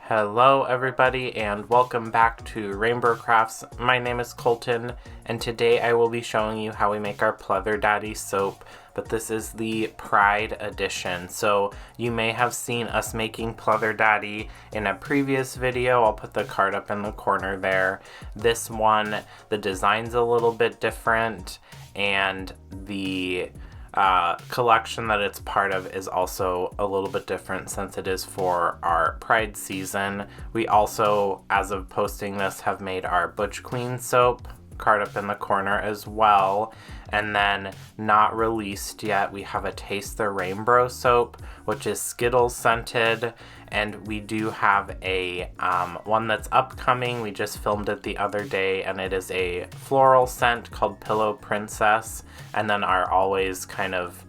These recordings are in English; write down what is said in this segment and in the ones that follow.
Hello everybody and welcome back to RainBro Crafts. My name is Colton and today I will be showing you how we make our Pleather Daddy Soap, but this is the Pride edition. So you may have seen us making Pleather Daddy in a previous video. I'll put the card up in the corner there. This one, the design's a little bit different and the collection that it's part of is also a little bit different since it is for our Pride season. We also, as of posting this, have made our Butch Queen soap, card up in the corner as well. And then not released yet, we have a Taste the RainBro soap, which is Skittles scented. And we do have a one that's upcoming. We just filmed it the other day and it is a floral scent called Pillow Princess. And then our always kind of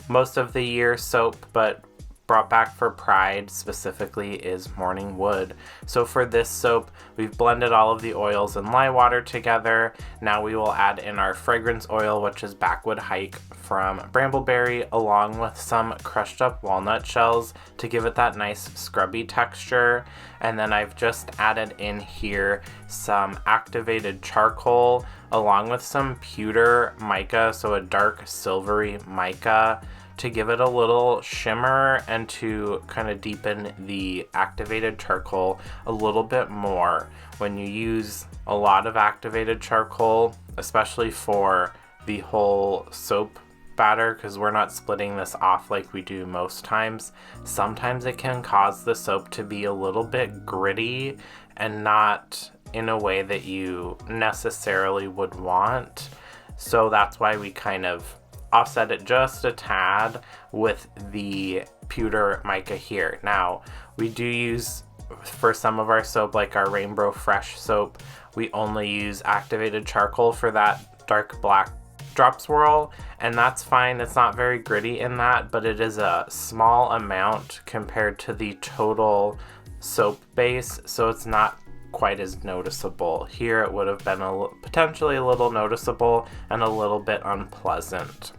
most of the year soap, but brought back for Pride specifically, is Morning Wood. So for this soap, we've blended all of the oils and lye water together. Now we will add in our fragrance oil, which is Backwood Hike from Brambleberry, along with some crushed up walnut shells to give it that nice scrubby texture. And then I've just added in here some activated charcoal along with some pewter mica, so a dark silvery mica, to give it a little shimmer and to kind of deepen the activated charcoal a little bit more. When you use a lot of activated charcoal, especially for the whole soap batter, because we're not splitting this off like we do most times, sometimes it can cause the soap to be a little bit gritty and not in a way that you necessarily would want. So that's why we kind of offset it just a tad with the pewter mica here. Now, we do use, for some of our soap, like our RainBro Fresh soap, we only use activated charcoal for that dark black drop swirl, and that's fine. It's not very gritty in that, but it is a small amount compared to the total soap base, so it's not quite as noticeable. Here it would have been potentially a little noticeable and a little bit unpleasant.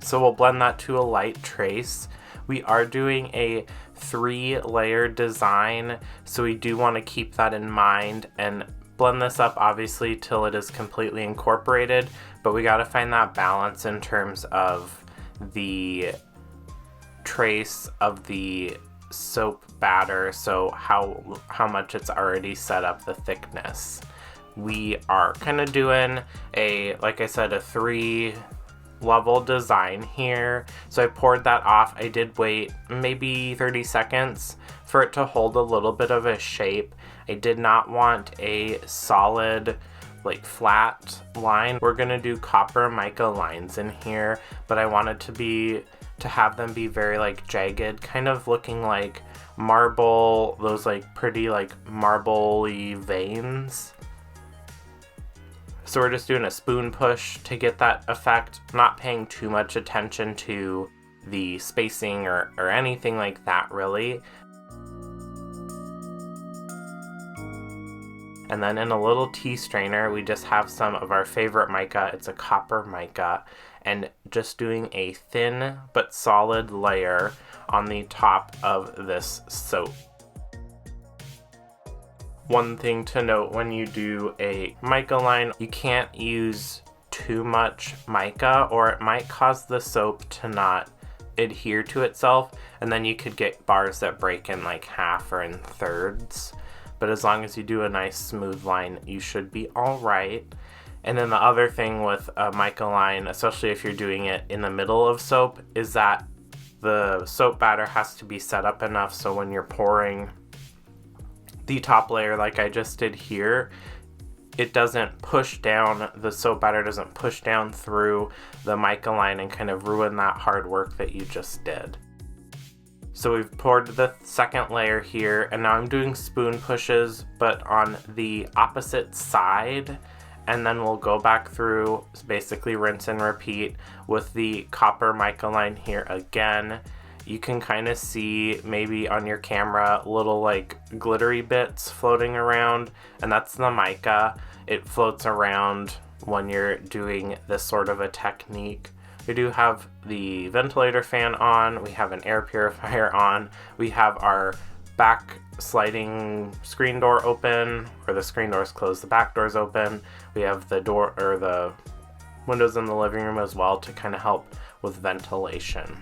So we'll blend that to a light trace. We are doing a 3-layer design, so we do want to keep that in mind and blend this up obviously till it is completely incorporated, but we got to find that balance in terms of the trace of the soap batter, so how much it's already set up, the thickness. We are kind of doing a, like I said, a 3-level design here. So I poured that off. I did wait maybe 30 seconds for it to hold a little bit of a shape. I did not want a solid, like, flat line. We're gonna do copper mica lines in here, but I wanted to have them be very like jagged, kind of looking like marble, those like pretty like marble-y veins. So we're just doing a spoon push to get that effect, not paying too much attention to the spacing or anything like that really. And then in a little tea strainer, we just have some of our favorite mica. It's a copper mica, and just doing a thin but solid layer on the top of this soap. One thing to note when you do a mica line, you can't use too much mica or it might cause the soap to not adhere to itself, and then you could get bars that break in like half or in thirds. But as long as you do a nice smooth line, you should be all right. And then the other thing with a mica line, especially if you're doing it in the middle of soap, is that the soap batter has to be set up enough so when you're pouring the top layer like I just did here, it doesn't push down, the soap batter doesn't push down through the mica line and kind of ruin that hard work that you just did. So we've poured the second layer here, and now I'm doing spoon pushes, but on the opposite side, and then we'll go back through, basically rinse and repeat with the copper mica line here again. You can kind of see maybe on your camera little like glittery bits floating around, and that's the mica. It floats around when you're doing this sort of a technique. We do have the ventilator fan on, we have an air purifier on, we have our back sliding screen door open, or the screen door's closed, the back door's open. We have the door or the windows in the living room as well to kind of help with ventilation.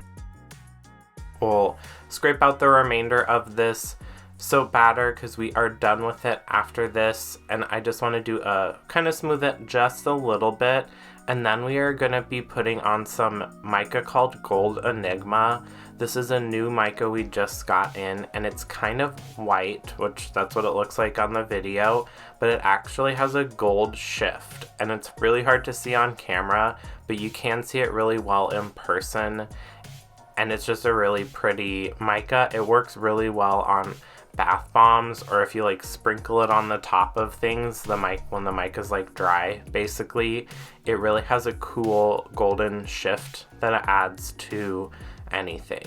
We'll scrape out the remainder of this soap batter because we are done with it after this, and I just want to do a kind of smooth it just a little bit, and then we are going to be putting on some mica called Gold Enigma. This is a new mica we just got in, and it's kind of white, which that's what it looks like on the video, but it actually has a gold shift, and it's really hard to see on camera, but you can see it really well in person, and it's just a really pretty mica. It works really well on bath bombs, or if you like sprinkle it on the top of things, when the mic is like dry, basically. It really has a cool golden shift that it adds to anything.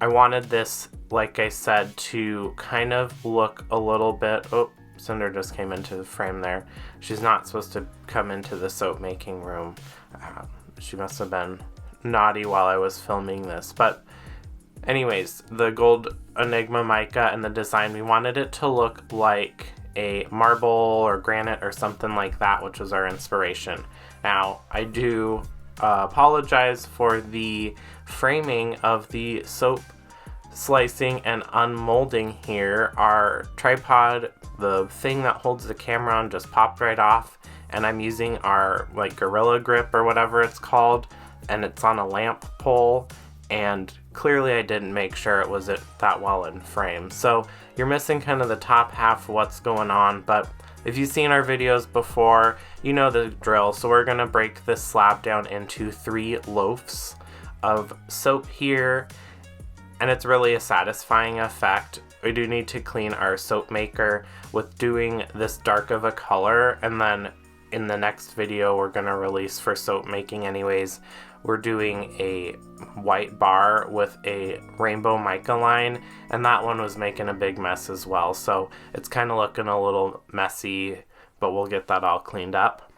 I wanted this, like I said, to kind of look a little bit, oh, Cinder just came into the frame there. She's not supposed to come into the soap making room. She must have been naughty while I was filming this, but anyways, the Gold Enigma mica and the design, we wanted it to look like a marble or granite or something like that, which was our inspiration. Now, I do apologize for the framing of the soap slicing and unmolding here. Our tripod, the thing that holds the camera on, just popped right off, and I'm using our like Gorilla Grip or whatever it's called, and it's on a lamp pole, and clearly I didn't make sure it was that well in frame. So you're missing kind of the top half of what's going on, but if you've seen our videos before, you know the drill. So we're gonna break this slab down into 3 loaves of soap here, and it's really a satisfying effect. We do need to clean our soap maker with doing this dark of a color, and then in the next video we're gonna release for soap making anyways, we're doing a white bar with a rainbow mica line, and that one was making a big mess as well. So it's kind of looking a little messy, but we'll get that all cleaned up.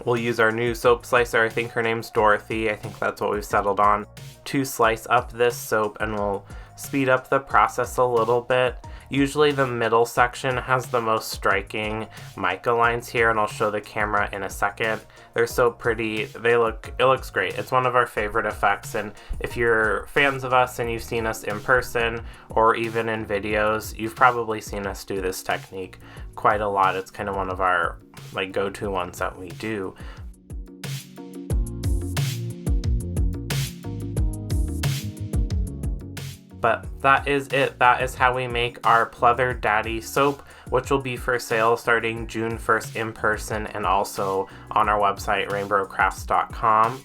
We'll use our new soap slicer, I think her name's Dorothy, I think that's what we've settled on, to slice up this soap, and we'll speed up the process a little bit. Usually the middle section has the most striking mica lines here, and I'll show the camera in a second. They're so pretty. It looks great. It's one of our favorite effects, and if you're fans of us and you've seen us in person or even in videos, you've probably seen us do this technique quite a lot. It's kind of one of our like go-to ones that we do. But that is it. That is how we make our Pleather Daddy Soap, which will be for sale starting June 1st in person and also on our website, rainbrocrafts.com.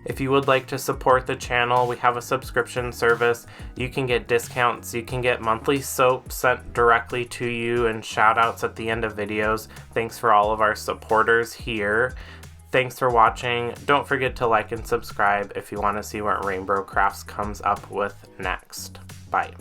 If you would like to support the channel, we have a subscription service. You can get discounts, you can get monthly soap sent directly to you, and shout outs at the end of videos. Thanks for all of our supporters here. Thanks for watching. Don't forget to like and subscribe if you want to see what RainBro Crafts comes up with next. Bye.